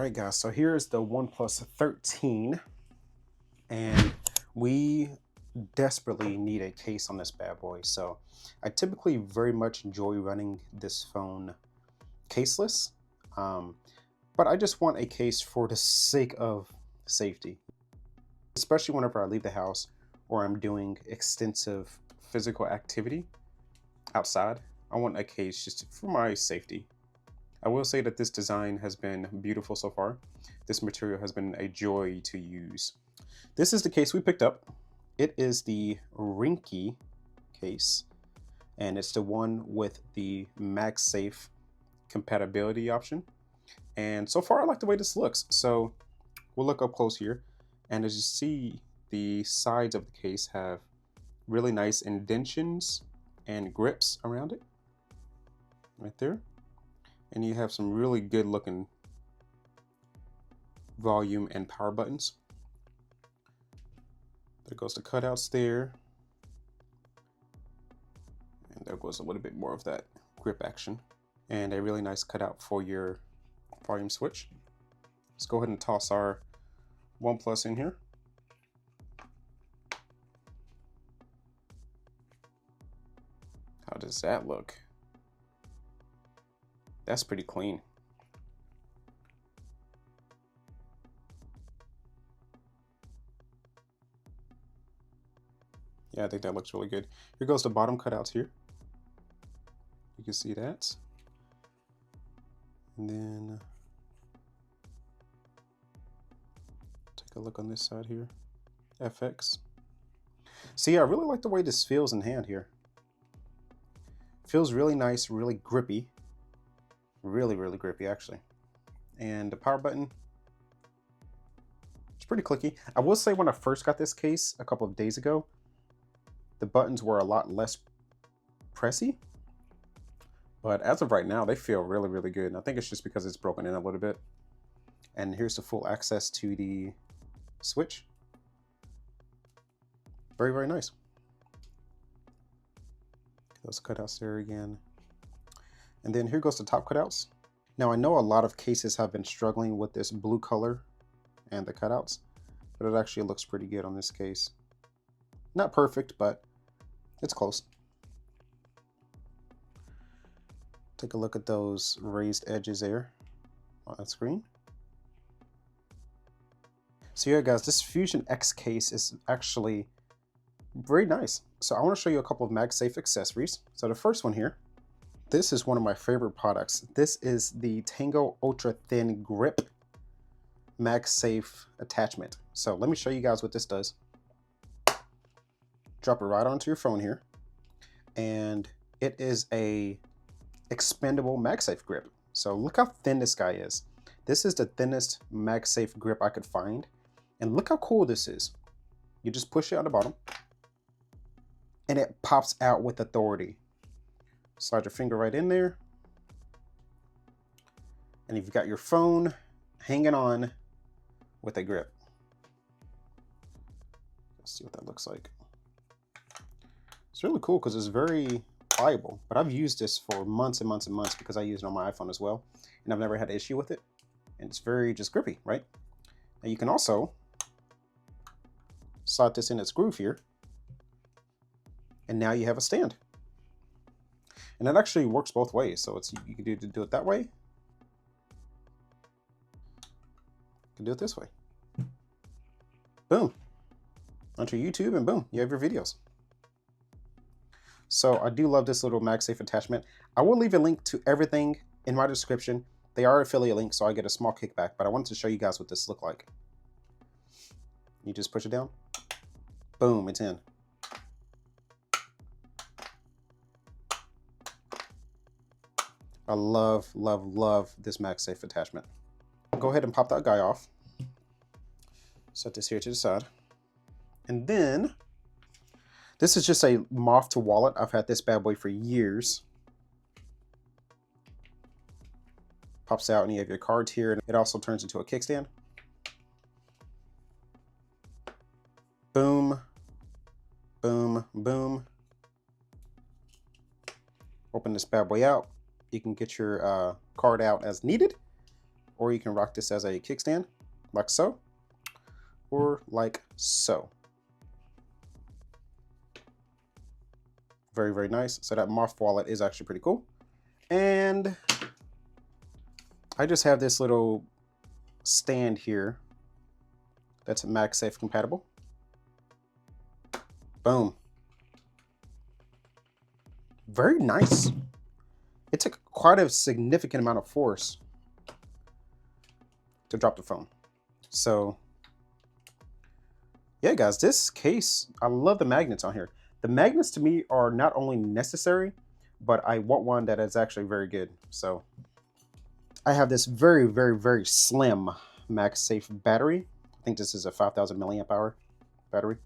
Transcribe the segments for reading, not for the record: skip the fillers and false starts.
Alright guys, so here's the OnePlus 13, and we desperately need a case on this bad boy. So I typically very much enjoy running this phone caseless, but I just want a case for the sake of safety, especially whenever I leave the house or I'm doing extensive physical activity outside. I want a case just for my safety. I will say that this design has been beautiful so far. This material has been a joy to use. This is the case we picked up. It is the Ringke case, and it's the one with the Magsafe compatibility option. And so far I like the way this looks. So we'll look up close here, and as you see, the sides of the case have really nice indentions and grips around it right there. And you have some really good looking volume and power buttons. There goes the cutouts there. And there goes a little bit more of that grip action. And a really nice cutout for your volume switch. Let's go ahead and toss our OnePlus in here. How does that look? That's pretty clean. Yeah, I think that looks really good. Here goes the bottom cutouts here. You can see that. And then take a look on this side here. FX. So yeah, I really like the way this feels in hand here. Feels really nice, really grippy. Really grippy actually. And the power button, it's pretty clicky. I will say when I first got this case a couple of days ago, the buttons were a lot less pressy, but as of right now they feel really good, and I think it's just because it's broken in a little bit. And here's the full access to the switch. Very nice. Those cutouts there again. And then here goes the top cutouts. Now I know a lot of cases have been struggling with this blue color and the cutouts, but it actually looks pretty good on this case. Not perfect, but it's close. Take a look at those raised edges there on the screen. So yeah guys, this Fusion X case is actually very nice. So I want to show you a couple of Magsafe accessories. So the first one here, this is one of my favorite products. This is the Tango Ultra Thin Grip Magsafe attachment. So let me show you guys what this does. Drop it right onto your phone here, and it is a expandable Magsafe grip. So look how thin this guy is. This is the thinnest Magsafe grip I could find, and look how cool this is. You just push it on the bottom, and it pops out with authority. Slide your finger right in there, and you've got your phone hanging on with a grip. Let's see what that looks like. It's really cool because it's very pliable, but I've used this for months and months and months because I use it on my iPhone as well, and I've never had an issue with it. And it's very just grippy, right? Now you can also slide this in its groove here, and now you have a stand. And it actually works both ways. So you can do it that way. You can do it this way. Boom. Onto YouTube, and boom, you have your videos. So I do love this little Magsafe attachment. I will leave a link to everything in my description. They are affiliate links, so I get a small kickback, but I wanted to show you guys what this looks like. You just push it down. Boom, it's in. I love this Magsafe attachment. Go ahead and pop that guy off. Set this here to the side. And then, this is just a Moft Wallet. I've had this bad boy for years. Pops out and you have your cards here. And it also turns into a kickstand. Boom, boom. Open this bad boy out. You can get your card out as needed. or you can rock this as a kickstand, like so, or like so. Very, very nice. So that Moft Wallet is actually pretty cool. And I just have this little stand here that's Magsafe compatible. Boom. Very nice. It took quite a significant amount of force to drop the phone. So yeah, guys, this case, I love the magnets on here. The magnets to me are not only necessary, but I want one that is actually very good. So I have this very, very, very slim Magsafe battery. I think this is a 5,000 milliamp hour battery.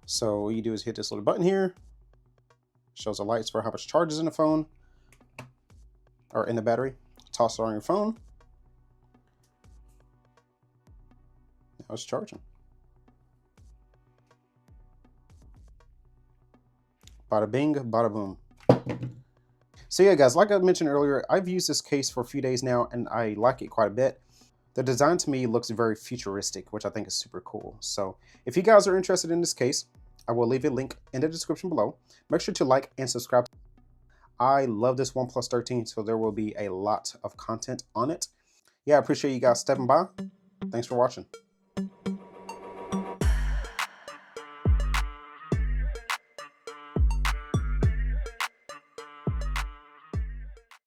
So all you do is hit this little button here. Shows the lights for how much charge is in the phone or in the battery. Toss it on your phone. Now it's charging. Bada bing, bada boom. So yeah, guys, like I mentioned earlier, I've used this case for a few days now and I like it quite a bit. The design to me looks very futuristic, which I think is super cool. So if you guys are interested in this case, I will leave a link in the description below. Make sure to like and subscribe. I love this OnePlus 13, so there will be a lot of content on it. Yeah, I appreciate you guys stepping by. Thanks for watching.